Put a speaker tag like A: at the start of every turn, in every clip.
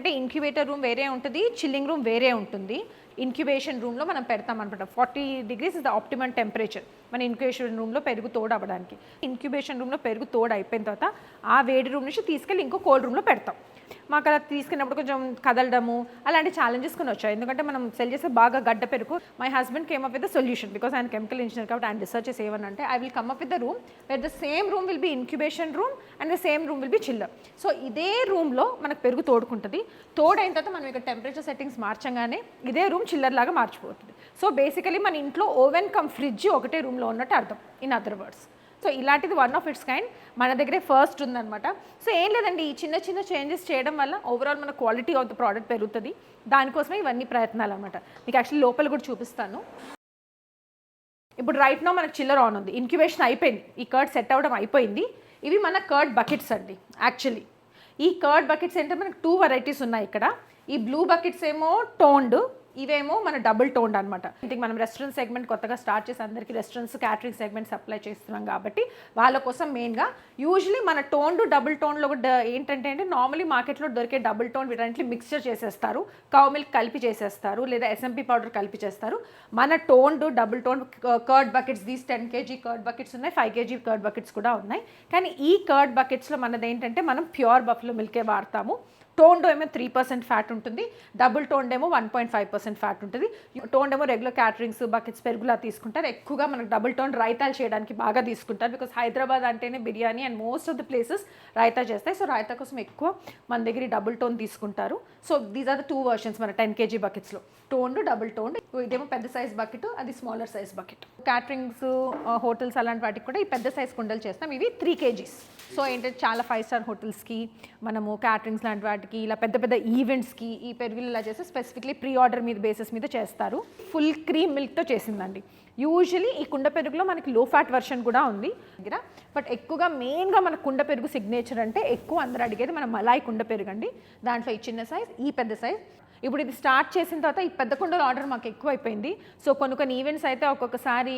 A: ఏంటంటే incubator room వేరే ఉంటుంది, చిల్లింగ్ రూమ్ వేరే ఉంటుంది. ఇంక్యుబేషన్ రూమ్లో మనం పెడతాం అనమాట. 40 degrees is the optimum temperature మన ఇంక్యుబేషన్ రూమ్లో పెరుగు తోడు అవ్వడానికి. ఇంక్యుబేషన్ రూమ్లో పెరుగు తోడు అయిపోయిన తర్వాత ఆ వేడి రూమ్ నుంచి తీసుకెళ్ళి ఇంకో కోల్డ్ రూమ్లో పెడతాం. మాకు అలా తీసుకున్నప్పుడు కొంచెం కదలడము అలాంటి ఛాలెంజెస్ కొన్ని వచ్చాయి. ఎందుకంటే మనం సెల్ చేసే బాగా గడ్డ పెరుగు. My husband came up with the solution because ఆయన కెమికల్ ఇంజనీర్ కాబట్టి ఆయన రీసెర్చెస్ ఏమనంటే I will come up with the room wear the same room will be incubation room and the same room will be chiller. So ఇదే రూమ్లో మనకు పెరుగు తోడుకుంటుంది. తోడైన తర్వాత మనం ఇక్కడ టెంపరేచర్ సెట్టింగ్స్ మార్చంగానే ఇదే రూమ్ చిల్లర్ లాగా మార్చిపోతుంది. సో బేసికలీ మన ఇంట్లో ఓవెన్ కమ్ ఫ్రిడ్జ్ ఒకటే రూమ్లో ఉన్నట్టు అర్థం ఇన్ అదర్ వర్డ్స్. సో ఇలాంటిది వన్ ఆఫ్ ఇట్స్ కైండ్ మన దగ్గరే ఫస్ట్ ఉందన్నమాట. సో ఏం లేదండి, ఈ చిన్న చిన్న చేంజెస్ చేయడం వల్ల ఓవరాల్ మన క్వాలిటీ ఆఫ్ ద ప్రోడక్ట్ పెరుగుతుంది. దానికోసమే ఇవన్నీ ప్రయత్నాలు అనమాట. మీకు యాక్చువల్లీ లోపల కూడా చూపిస్తాను. ఇప్పుడు రైట్ నో మనకు చిల్లర్ ఆన్ ఉంది, ఇంక్యుబేషన్ అయిపోయింది, ఈ కర్డ్ సెట్ అవ్వడం అయిపోయింది. ఇవి మన కర్డ్ బకెట్స్ అండి. యాక్చువల్లీ ఈ కర్డ్ బకెట్స్ ఏంటంటే మనకు 2 varieties ఉన్నాయి ఇక్కడ. ఈ బ్లూ బకెట్స్ ఏమో టోన్డ్, ఇవేమో మన డబుల్ టోన్డ్ అనమాట. ఇంటికి మనం రెస్టారెంట్ సెగ్మెంట్ కొత్తగా స్టార్ట్ చేసి అందరికీ రెస్టారెంట్స్ క్యాటరింగ్ సెగ్మెంట్ సప్లై చేస్తున్నాం కాబట్టి వాళ్ళ కోసం మెయిన్గా యూజువలీ మన టోన్డ్ డబుల్ టోన్లో ఏంటంటే నార్మలీ మార్కెట్లో దొరికే డబుల్ టోన్ వీటన్నింటిని మిక్స్చర్ చేసేస్తారు, కౌ మిల్క్ కలిపి చేసేస్తారు, లేదా ఎస్ఎంపీ పౌడర్ కలిపి చేస్తారు. మన toned double tone curd buckets these 10 kg curd buckets ఉన్నాయి, 5 kg కర్డ్ బకెట్స్ కూడా ఉన్నాయి. కానీ ఈ కర్డ్ బకెట్స్లో మనది ఏంటంటే మనం ప్యూర్ బఫ్లో మిల్కే వాడతాము. టోన్డ్ ఏమో 3% ఫ్యాట్ ఉంటుంది, డబుల్ టోన్డ్ ఏమో 1.5% ఫ్యాట్ ఉంటుంది. టోన్డ్ ఏమో రెగ్యులర్ క్యాటరింగ్స్ బకెట్స్ పెరుగులా తీసుకుంటారు. ఎక్కువగా మనకు డబుల్ టోన్ రైతాలు చేయడానికి బాగా తీసుకుంటారు బికాస్ హైదరాబాద్ అంటేనే biryani and most of the places raita చేస్తాయి. సో రైతా కోసం ఎక్కువ మన దగ్గర డబుల్ టోన్ తీసుకుంటారు. So these are the 2 versions మన 10 kg బకెట్స్లో, టోన్డ్ డబుల్ టోన్డ్. ఇదేమో పెద్ద సైజ్ బకెట్, అది smaller size bucket. Caterings hotels అలాంటి వాటికి కూడా ఈ పెద్ద సైజ్ కుండలు చేస్తాం. ఇవి 3 kgs. సో ఏంటంటే చాలా 5-star హోటల్స్కి మనము క్యాటరింగ్స్ లాంటి వాటికి ఇలా పెద్ద పెద్ద ఈవెంట్స్కి ఈ పెరుగులు ఇలా చేస్తే స్పెసిఫిక్లీ ప్రీ ఆర్డర్ మీద బేసిస్ మీద చేస్తారు. ఫుల్ క్రీమ్ మిల్క్తో చేసిందండి. యూజువలీ ఈ కుండ పెరుగులో మనకి లో ఫ్యాట్ వర్షన్ కూడా ఉంది దగ్గర. బట్ ఎక్కువగా మెయిన్గా మన కుండ పెరుగు సిగ్నేచర్ అంటే ఎక్కువ అందరూ అడిగేది మన మలాయ్ కుండ పెరుగు అండి. దాంట్లో ఈ చిన్న సైజ్, ఈ పెద్ద సైజ్. ఇప్పుడు ఇది స్టార్ట్ చేసిన తర్వాత ఈ పెద్ద కుండల ఆర్డర్ మాకు ఎక్కువ అయిపోయింది. సో కొన్ని ఈవెంట్స్ అయితే ఒక్కొక్కసారి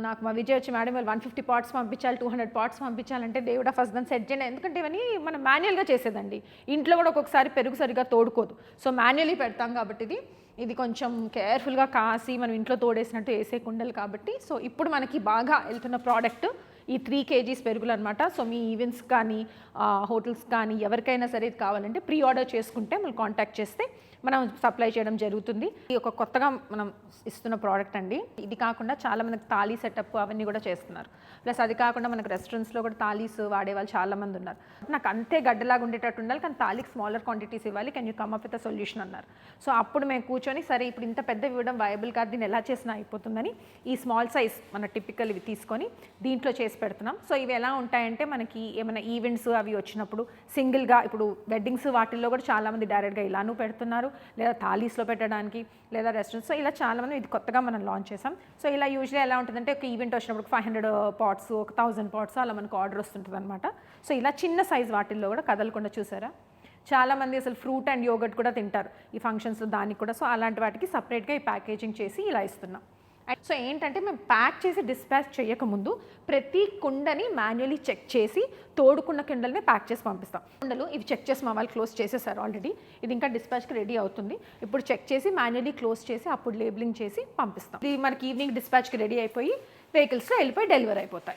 A: నాకు మా విజయ్ వచ్చి మేడం వాళ్ళు 150 pots పంపించాలి, 200 pots పంపించాలంటే దేవుడా ఫస్ట్ దాన్ని సెట్ చేయండి. ఎందుకంటే ఇవన్నీ మనం మాన్యువల్గా చేసేదండి. ఇంట్లో కూడా ఒక్కొక్కసారి పెరుగు సరిగా తోడుకోదు. సో మాన్యువల్లీ పెడతాం కాబట్టి ఇది కొంచెం కేర్ఫుల్గా కాసి మనం ఇంట్లో తోడేసినట్టు వేసే కుండలు కాబట్టి. సో ఇప్పుడు మనకి బాగా వెళ్తున్న ప్రోడక్ట్ ఈ 3 kgs పెరుగులు అనమాట. సో మీ ఈవెంట్స్ కానీ హోటల్స్ కానీ ఎవరికైనా సరే ఇది కావాలంటే ప్రీ ఆర్డర్ చేసుకుంటే మనం కాంటాక్ట్ చేస్తే మనం సప్లై చేయడం జరుగుతుంది. ఇది ఒక కొత్తగా మనం ఇస్తున్న ప్రోడక్ట్ అండి. ఇది కాకుండా చాలా మనకి తాళీ సెటప్ అవన్నీ కూడా చేస్తున్నారు. ప్లస్ అది కాకుండా మనకు రెస్టారెంట్స్లో కూడా తాళీస్ వాడేవాళ్ళు చాలామంది ఉన్నారు. నాకు అంతే గడ్డలాగా ఉండేటట్టు ఉండాలి కానీ తాళీకి స్మాలర్ క్వాంటిటీస్ ఇవ్వాలి, can you come up with a solution అన్నారు. సో అప్పుడు మేము కూర్చొని సరే ఇప్పుడు ఇంత పెద్ద ఇవ్వడం వయబుల్ కాదు, దీన్ని ఎలా చేసినా అయిపోతుందని ఈ స్మాల్ సైజ్ మన టిపికల్ ఇవి తీసుకొని దీంట్లో చేసి పెడుతున్నాం. సో ఇవి ఎలా ఉంటాయంటే మనకి ఏమైనా ఈవెంట్స్ అవి వచ్చినప్పుడు సింగిల్గా ఇప్పుడు వెడ్డింగ్స్ వాటిల్లో కూడా చాలామంది డైరెక్ట్గా ఇలానూ పెడుతున్నారు, లేదా థాలీస్లో పెట్టడానికి, లేదా రెస్టారెంట్స్. సో ఇలా చాలామంది ఇది కొత్తగా మనం లాంచ్ చేసాం. సో ఇలా యూజువల్లీ ఎలా ఉంటుందంటే ఒక ఈవెంట్ వచ్చినప్పుడు 500 pots, 1000 pots అలా మనకు ఆర్డర్ వస్తుంటుంది అనమాట. సో ఇలా చిన్న సైజ్ వాటిల్లో కూడా కదలకుండా చూసారా చాలామంది అసలు ఫ్రూట్ అండ్ యోగర్ట్ కూడా తింటారు ఈ ఫంక్షన్స్లో, దానికి కూడా. సో అలాంటి వాటికి సపరేట్గా ఈ ప్యాకేజింగ్ చేసి ఇలా ఇస్తున్నాం. సో ఏంటంటే మేము ప్యాక్ చేసి డిస్పాచ్ చేయకముందు ప్రతి కుండని మాన్యువల్లీ చెక్ చేసి తోడుకున్న కుండల్ని ప్యాక్ చేసి పంపిస్తాం. కుండలు ఇవి చెక్ చేసి మా వాళ్ళు క్లోజ్ చేసేసారు ఆల్రెడీ. ఇది ఇంకా డిస్పాచ్కి రెడీ అవుతుంది. ఇప్పుడు చెక్ చేసి మాన్యువల్లీ క్లోజ్ చేసి అప్పుడు లేబులింగ్ చేసి పంపిస్తాం. ఇది మనకి ఈవినింగ్ డిస్పాచ్కి రెడీ అయిపోయి వెహికల్స్లో వెళ్ళిపోయి డెలివరీ అయిపోతాయి.